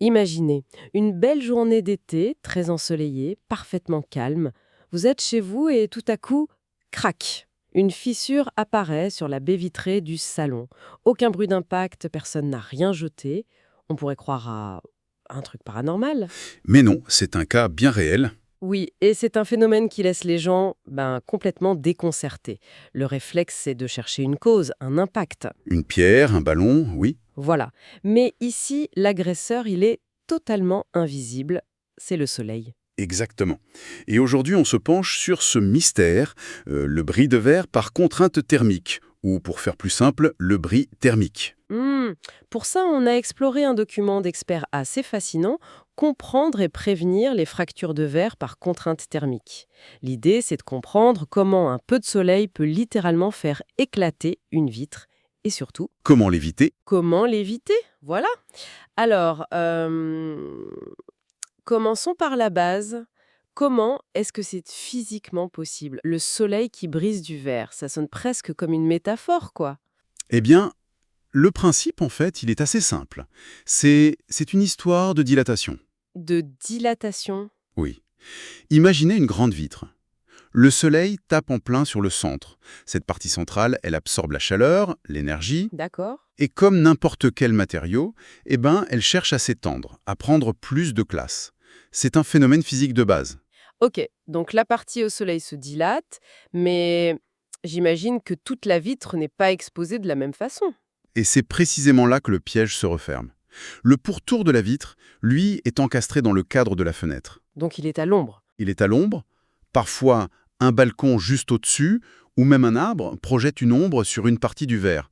Imaginez, une belle journée d'été, très ensoleillée, parfaitement calme. Vous êtes chez vous et tout à coup, crac! Une fissure apparaît sur la baie vitrée du salon. Aucun bruit d'impact, personne n'a rien jeté. On pourrait croire à un truc paranormal. Mais non, c'est un cas bien réel. Oui, et c'est un phénomène qui laisse les gens complètement déconcertés. Le réflexe, c'est de chercher une cause, un impact. Une pierre, un ballon, oui. Voilà. Mais ici, l'agresseur, il est totalement invisible. C'est le soleil. Exactement. Et aujourd'hui, on se penche sur ce mystère, le bris de verre par contrainte thermique, ou pour faire plus simple, le bris thermique. Hmm. Pour ça, on a exploré un document d'experts assez fascinant, comprendre et prévenir les fractures de verre par contrainte thermique. L'idée, c'est de comprendre comment un peu de soleil peut littéralement faire éclater une vitre et surtout, Comment l'éviter? comment l'éviter. Voilà. Alors, commençons par la base. Comment est-ce que c'est physiquement possible? Le soleil qui brise du verre, ça sonne presque comme une métaphore, quoi. Eh bien, le principe, en fait, il est assez simple. C'est une histoire de dilatation. De dilatation. Oui. Imaginez une grande vitre. Le soleil tape en plein sur le centre. Cette partie centrale, elle absorbe la chaleur, l'énergie, D'accord. et comme n'importe quel matériau, elle cherche à s'étendre, à prendre plus de place. C'est un phénomène physique de base. Ok, donc la partie au soleil se dilate, mais j'imagine que toute la vitre n'est pas exposée de la même façon. Et c'est précisément là que le piège se referme. Le pourtour de la vitre, lui, est encastré dans le cadre de la fenêtre. Donc il est à l'ombre. Il est à l'ombre, parfois un balcon juste au-dessus, ou même un arbre projette une ombre sur une partie du verre.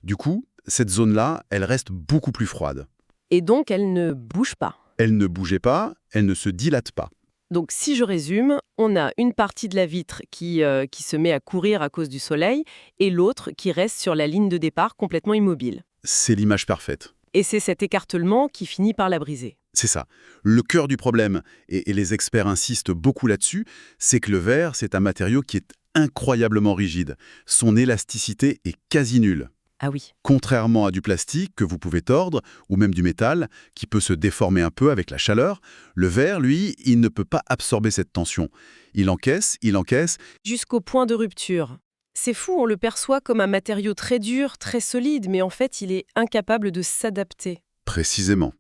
Du coup, cette zone-là, elle reste beaucoup plus froide. Et donc elle ne bouge pas. Elle ne bougeait pas, elle ne se dilate pas. Donc si je résume, on a une partie de la vitre qui se met à courir à cause du soleil et l'autre qui reste sur la ligne de départ complètement immobile. C'est l'image parfaite. Et c'est cet écartèlement qui finit par la briser. C'est ça. Le cœur du problème, et les experts insistent beaucoup là-dessus, c'est que le verre, c'est un matériau qui est incroyablement rigide. Son élasticité est quasi nulle. Ah oui. Contrairement à du plastique que vous pouvez tordre, ou même du métal, qui peut se déformer un peu avec la chaleur, le verre, lui, il ne peut pas absorber cette tension. Il encaisse, Jusqu'au point de rupture. C'est fou, on le perçoit comme un matériau très dur, très solide, mais en fait il est incapable de s'adapter. précisément.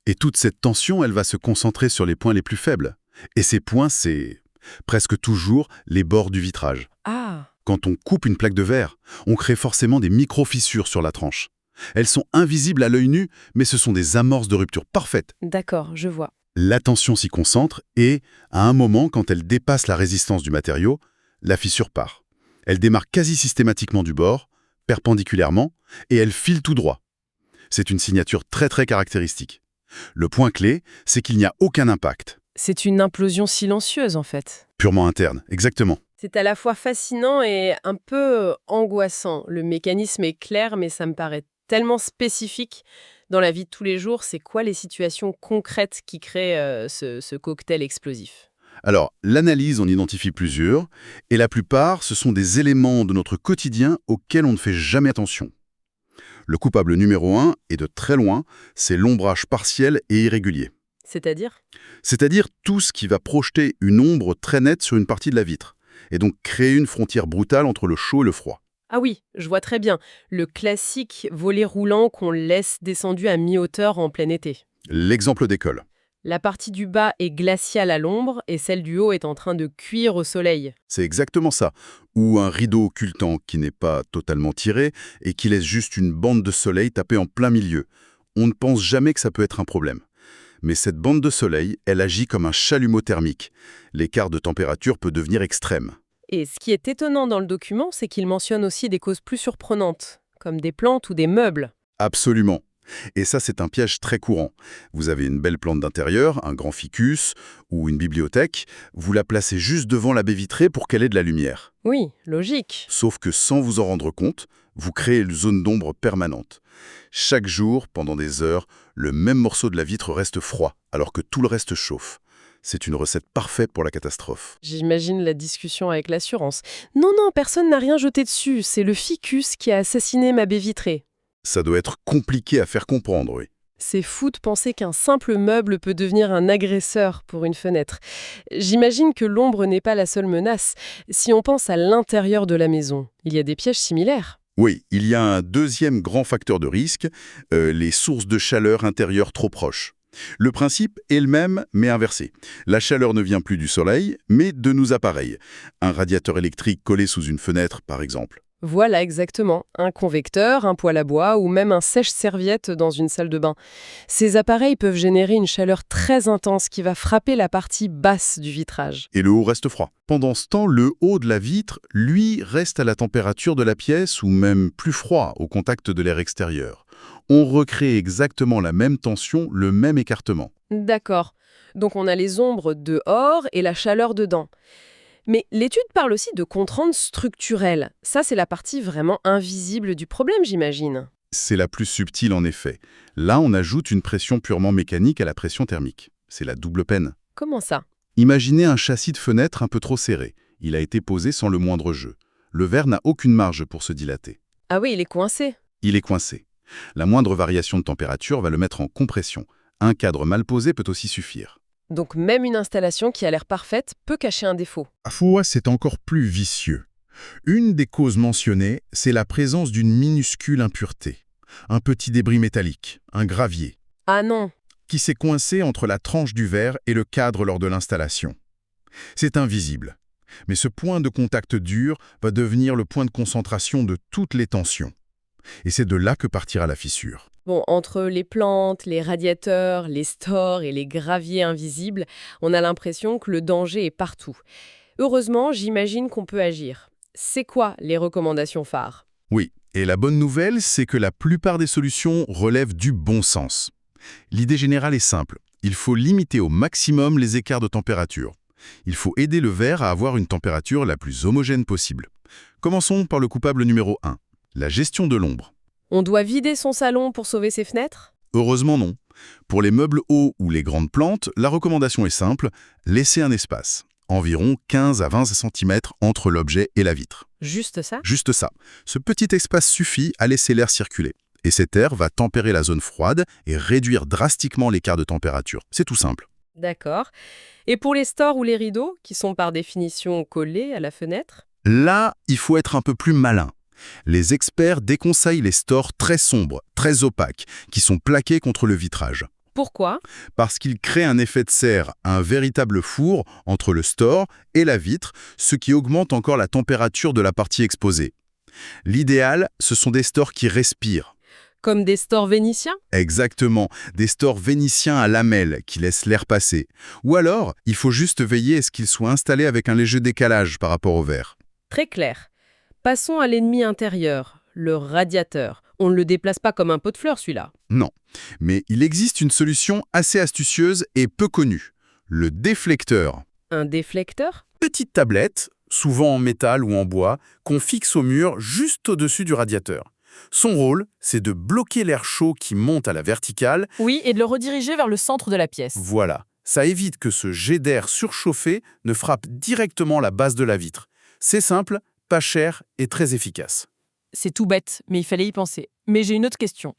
Et toute cette tension, elle va se concentrer sur les points les plus faibles. Et ces points, c'est presque toujours les bords du vitrage. Ah, Quand on coupe une plaque de verre, on crée forcément des micro-fissures sur la tranche. Elles sont invisibles à l'œil nu, mais ce sont des amorces de rupture parfaites. d'accord, je vois. La tension s'y concentre et, à un moment, quand elle dépasse la résistance du matériau, la fissure part. Elle démarre quasi systématiquement du bord, perpendiculairement, et elle file tout droit. C'est une signature très très caractéristique. Le point clé, c'est qu'il n'y a aucun impact. C'est une implosion silencieuse en fait. Purement interne, exactement. C'est à la fois fascinant et un peu angoissant. Le mécanisme est clair, mais ça me paraît tellement spécifique dans la vie de tous les jours. C'est quoi les situations concrètes qui créent ce cocktail explosif? Alors, l'analyse en identifie plusieurs, et la plupart, ce sont des éléments de notre quotidien auxquels on ne fait jamais attention. Le coupable numéro 1, et de très loin, c'est l'ombrage partiel et irrégulier. C'est-à-dire? C'est-à-dire tout ce qui va projeter une ombre très nette sur une partie de la vitre, et donc créer une frontière brutale entre le chaud et le froid. Ah oui, je vois très bien. Le classique volet roulant qu'on laisse descendu à mi-hauteur en plein été. L'exemple d'école. La partie du bas est glaciale à l'ombre et celle du haut est en train de cuire au soleil. C'est exactement ça. Ou un rideau occultant qui n'est pas totalement tiré et qui laisse juste une bande de soleil tapée en plein milieu. On ne pense jamais que ça peut être un problème. Mais cette bande de soleil, elle agit comme un chalumeau thermique. L'écart de température peut devenir extrême. Et ce qui est étonnant dans le document, c'est qu'il mentionne aussi des causes plus surprenantes, comme des plantes ou des meubles. Absolument. Et ça, c'est un piège très courant. Vous avez une belle plante d'intérieur, un grand ficus ou une bibliothèque, vous la placez juste devant la baie vitrée pour qu'elle ait de la lumière. Oui, logique. Sauf que sans vous en rendre compte, vous créez une zone d'ombre permanente. Chaque jour, pendant des heures, le même morceau de la vitre reste froid, alors que tout le reste chauffe. C'est une recette parfaite pour la catastrophe. J'imagine la discussion avec l'assurance. Non, non, personne n'a rien jeté dessus, c'est le ficus qui a assassiné ma baie vitrée. Ça doit être compliqué à faire comprendre, oui. C'est fou de penser qu'un simple meuble peut devenir un agresseur pour une fenêtre. J'imagine que l'ombre n'est pas la seule menace. Si on pense à l'intérieur de la maison, il y a des pièges similaires. Oui, il y a un deuxième grand facteur de risque, les sources de chaleur intérieures trop proches. Le principe est le même, mais inversé. La chaleur ne vient plus du soleil, mais de nos appareils. Un radiateur électrique collé sous une fenêtre, par exemple. Voilà exactement, un convecteur, un poêle à bois ou même un sèche-serviette dans une salle de bain. Ces appareils peuvent générer une chaleur très intense qui va frapper la partie basse du vitrage. Et le haut reste froid. Pendant ce temps, le haut de la vitre, lui, reste à la température de la pièce ou même plus froid au contact de l'air extérieur. On recrée exactement la même tension, le même écartement. D'accord. Donc on a les ombres dehors et la chaleur dedans. Mais l'étude parle aussi de contraintes structurelles. Ça, c'est la partie vraiment invisible du problème, j'imagine. C'est la plus subtile en effet. Là, on ajoute une pression purement mécanique à la pression thermique. C'est la double peine. Comment ça? Imaginez un châssis de fenêtre un peu trop serré. Il a été posé sans le moindre jeu. Le verre n'a aucune marge pour se dilater. Ah oui, il est coincé. Il est coincé. La moindre variation de température va le mettre en compression. Un cadre mal posé peut aussi suffire. Donc même une installation qui a l'air parfaite peut cacher un défaut. Parfois, c'est encore plus vicieux. Une des causes mentionnées, c'est la présence d'une minuscule impureté. Un petit débris métallique, un gravier, Ah non. qui s'est coincé entre la tranche du verre et le cadre lors de l'installation. C'est invisible. Mais ce point de contact dur va devenir le point de concentration de toutes les tensions. Et c'est de là que partira la fissure. Bon, entre les plantes, les radiateurs, les stores et les graviers invisibles, on a l'impression que le danger est partout. Heureusement, j'imagine qu'on peut agir. C'est quoi les recommandations phares? Oui, et la bonne nouvelle, c'est que la plupart des solutions relèvent du bon sens. L'idée générale est simple. Il faut limiter au maximum les écarts de température. Il faut aider le verre à avoir une température la plus homogène possible. Commençons par le coupable numéro 1, la gestion de l'ombre. On doit vider son salon pour sauver ses fenêtres? Heureusement non. Pour les meubles hauts ou les grandes plantes, la recommandation est simple, laissez un espace, environ 15 à 20 cm entre l'objet et la vitre. Juste ça? Juste ça. Ce petit espace suffit à laisser l'air circuler. Et cet air va tempérer la zone froide et réduire drastiquement l'écart de température. C'est tout simple. D'accord. Et pour les stores ou les rideaux, qui sont par définition collés à la fenêtre? Là, il faut être un peu plus malin. Les experts déconseillent les stores très sombres, très opaques, qui sont plaqués contre le vitrage. Pourquoi? Parce qu'ils créent un effet de serre, un véritable four entre le store et la vitre, ce qui augmente encore la température de la partie exposée. L'idéal, ce sont des stores qui respirent. Comme des stores vénitiens? Exactement, des stores vénitiens à lamelles qui laissent l'air passer. Ou alors, il faut juste veiller à ce qu'ils soient installés avec un léger décalage par rapport au verre. Très clair. Passons à l'ennemi intérieur, le radiateur. On ne le déplace pas comme un pot de fleurs, celui-là. Non, mais il existe une solution assez astucieuse et peu connue. Le déflecteur. Un déflecteur? Petite tablette, souvent en métal ou en bois, qu'on fixe au mur juste au-dessus du radiateur. Son rôle, c'est de bloquer l'air chaud qui monte à la verticale. Oui, et de le rediriger vers le centre de la pièce. Voilà, ça évite que ce jet d'air surchauffé ne frappe directement la base de la vitre. C'est simple, pas cher et très efficace. C'est tout bête, mais il fallait y penser. Mais j'ai une autre question.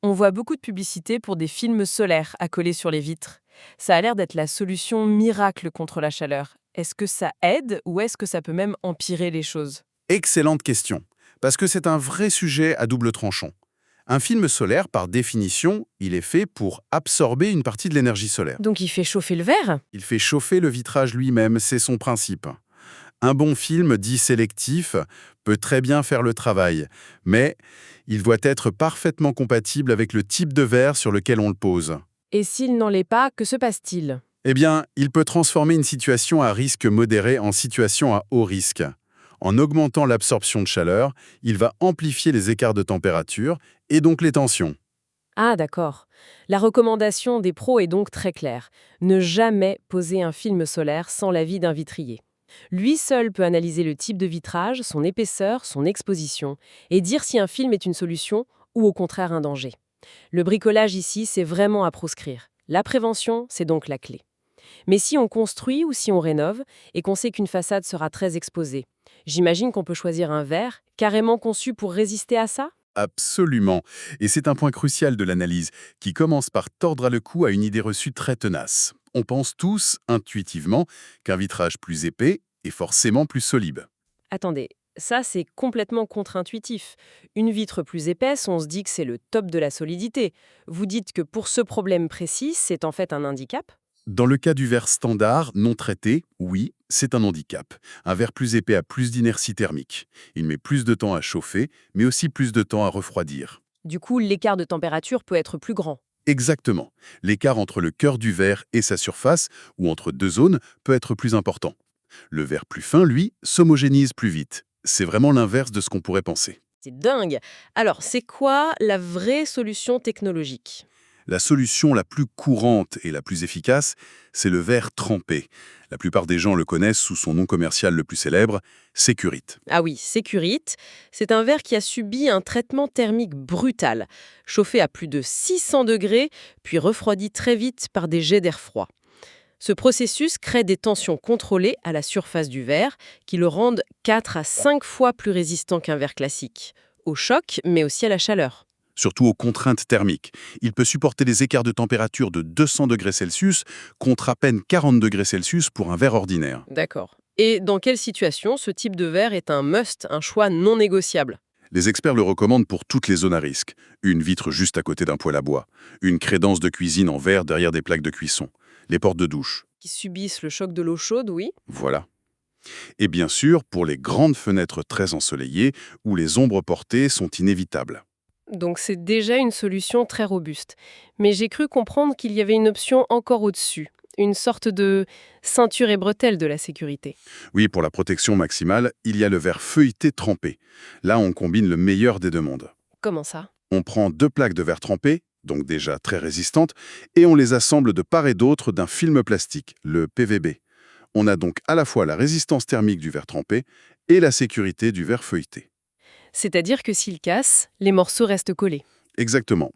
On voit beaucoup de publicités pour des films solaires à coller sur les vitres. Ça a l'air d'être la solution miracle contre la chaleur. Est-ce que ça aide ou est-ce que ça peut même empirer les choses? Excellente question, parce que c'est un vrai sujet à double tranchant. Un film solaire, par définition, il est fait pour absorber une partie de l'énergie solaire. Donc il fait chauffer le verre? Il fait chauffer le vitrage lui-même, c'est son principe. Un bon film dit sélectif peut très bien faire le travail, mais il doit être parfaitement compatible avec le type de verre sur lequel on le pose. Et s'il n'en l'est pas, que se passe-t-il? Eh bien, il peut transformer une situation à risque modéré en situation à haut risque. En augmentant l'absorption de chaleur, il va amplifier les écarts de température et donc les tensions. Ah d'accord. La recommandation des pros est donc très claire. Ne jamais poser un film solaire sans l'avis d'un vitrier. Lui seul peut analyser le type de vitrage, son épaisseur, son exposition, et dire si un film est une solution ou au contraire un danger. Le bricolage ici, c'est vraiment à proscrire. La prévention, c'est donc la clé. Mais si on construit ou si on rénove, et qu'on sait qu'une façade sera très exposée, j'imagine qu'on peut choisir un verre carrément conçu pour résister à ça? Absolument. Et c'est un point crucial de l'analyse, qui commence par tordre le cou à une idée reçue très tenace. On pense tous, intuitivement, qu'un vitrage plus épais est forcément plus solide. Attendez, ça c'est complètement contre-intuitif. Une vitre plus épaisse, on se dit que c'est le top de la solidité. Vous dites que pour ce problème précis, c'est en fait un handicap? Dans le cas du verre standard, non traité, oui, c'est un handicap. Un verre plus épais a plus d'inertie thermique. Il met plus de temps à chauffer, mais aussi plus de temps à refroidir. Du coup, l'écart de température peut être plus grand. Exactement. L'écart entre le cœur du verre et sa surface, ou entre deux zones, peut être plus important. Le verre plus fin, lui, s'homogénise plus vite. C'est vraiment l'inverse de ce qu'on pourrait penser. C'est dingue. Alors, c'est quoi la vraie solution technologique? La solution la plus courante et la plus efficace, c'est le verre trempé. La plupart des gens le connaissent sous son nom commercial le plus célèbre, Securite. Ah oui, Securite, c'est un verre qui a subi un traitement thermique brutal, chauffé à plus de 600 degrés, puis refroidi très vite par des jets d'air froid. Ce processus crée des tensions contrôlées à la surface du verre qui le rendent 4 à 5 fois plus résistant qu'un verre classique, au choc mais aussi à la chaleur. Surtout aux contraintes thermiques. Il peut supporter des écarts de température de 200 degrés Celsius contre à peine 40 degrés Celsius pour un verre ordinaire. D'accord. Et dans quelle situation ce type de verre est un must, un choix non négociable? Les experts le recommandent pour toutes les zones à risque. Une vitre juste à côté d'un poêle à bois. Une crédence de cuisine en verre derrière des plaques de cuisson. Les portes de douche. Qui subissent le choc de l'eau chaude, oui. Voilà. Et bien sûr, pour les grandes fenêtres très ensoleillées, où les ombres portées sont inévitables. Donc c'est déjà une solution très robuste. Mais j'ai cru comprendre qu'il y avait une option encore au-dessus, une sorte de ceinture et bretelle de la sécurité. Oui, pour la protection maximale, il y a le verre feuilleté trempé. Là, on combine le meilleur des deux mondes. Comment ça? On prend 2 plaques de verre trempé, donc déjà très résistantes, et on les assemble de part et d'autre d'un film plastique, le PVB. On a donc à la fois la résistance thermique du verre trempé et la sécurité du verre feuilleté. C'est-à-dire que s'il casse, les morceaux restent collés. Exactement.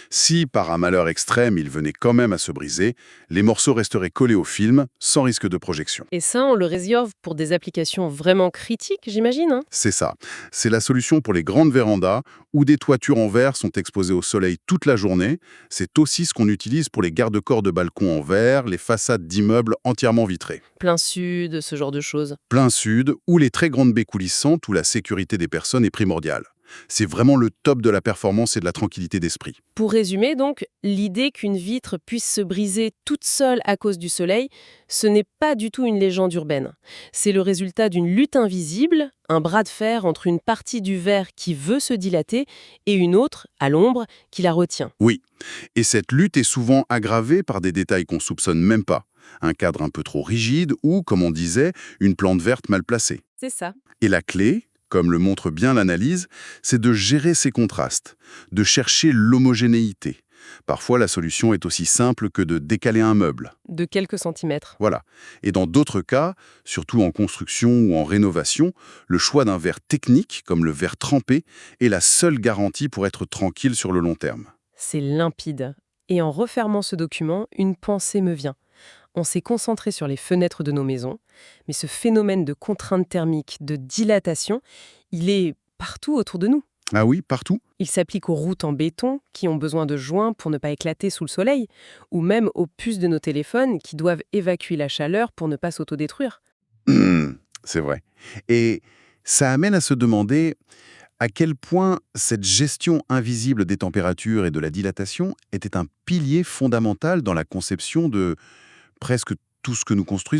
Si, par un malheur extrême, il venait quand même à se briser, les morceaux resteraient collés au film, sans risque de projection. Et ça, on le réserve pour des applications vraiment critiques, j'imagine, hein? C'est ça. C'est la solution pour les grandes vérandas, où des toitures en verre sont exposées au soleil toute la journée. C'est aussi ce qu'on utilise pour les garde-corps de balcons en verre, les façades d'immeubles entièrement vitrées. Plein sud, ce genre de choses. Plein sud, ou les très grandes baies coulissantes où la sécurité des personnes est primordiale. C'est vraiment le top de la performance et de la tranquillité d'esprit. Pour résumer donc, l'idée qu'une vitre puisse se briser toute seule à cause du soleil, ce n'est pas du tout une légende urbaine. C'est le résultat d'une lutte invisible, un bras de fer entre une partie du verre qui veut se dilater et une autre, à l'ombre, qui la retient. Oui, et cette lutte est souvent aggravée par des détails qu'on soupçonne même pas. Un cadre un peu trop rigide ou, comme on disait, une plante verte mal placée. C'est ça. Et la clé, comme le montre bien l'analyse, c'est de gérer ces contrastes, de chercher l'homogénéité. Parfois, la solution est aussi simple que de décaler un meuble. De quelques centimètres. Voilà. Et dans d'autres cas, surtout en construction ou en rénovation, le choix d'un verre technique, comme le verre trempé, est la seule garantie pour être tranquille sur le long terme. C'est limpide. Et en refermant ce document, une pensée me vient. On s'est concentré sur les fenêtres de nos maisons, mais ce phénomène de contrainte thermique, de dilatation, il est partout autour de nous. Ah oui, partout. Il s'applique aux routes en béton qui ont besoin de joints pour ne pas éclater sous le soleil, ou même aux puces de nos téléphones qui doivent évacuer la chaleur pour ne pas s'autodétruire. C'est vrai. Et ça amène à se demander à quel point cette gestion invisible des températures et de la dilatation était un pilier fondamental dans la conception de presque tout ce que nous construisons.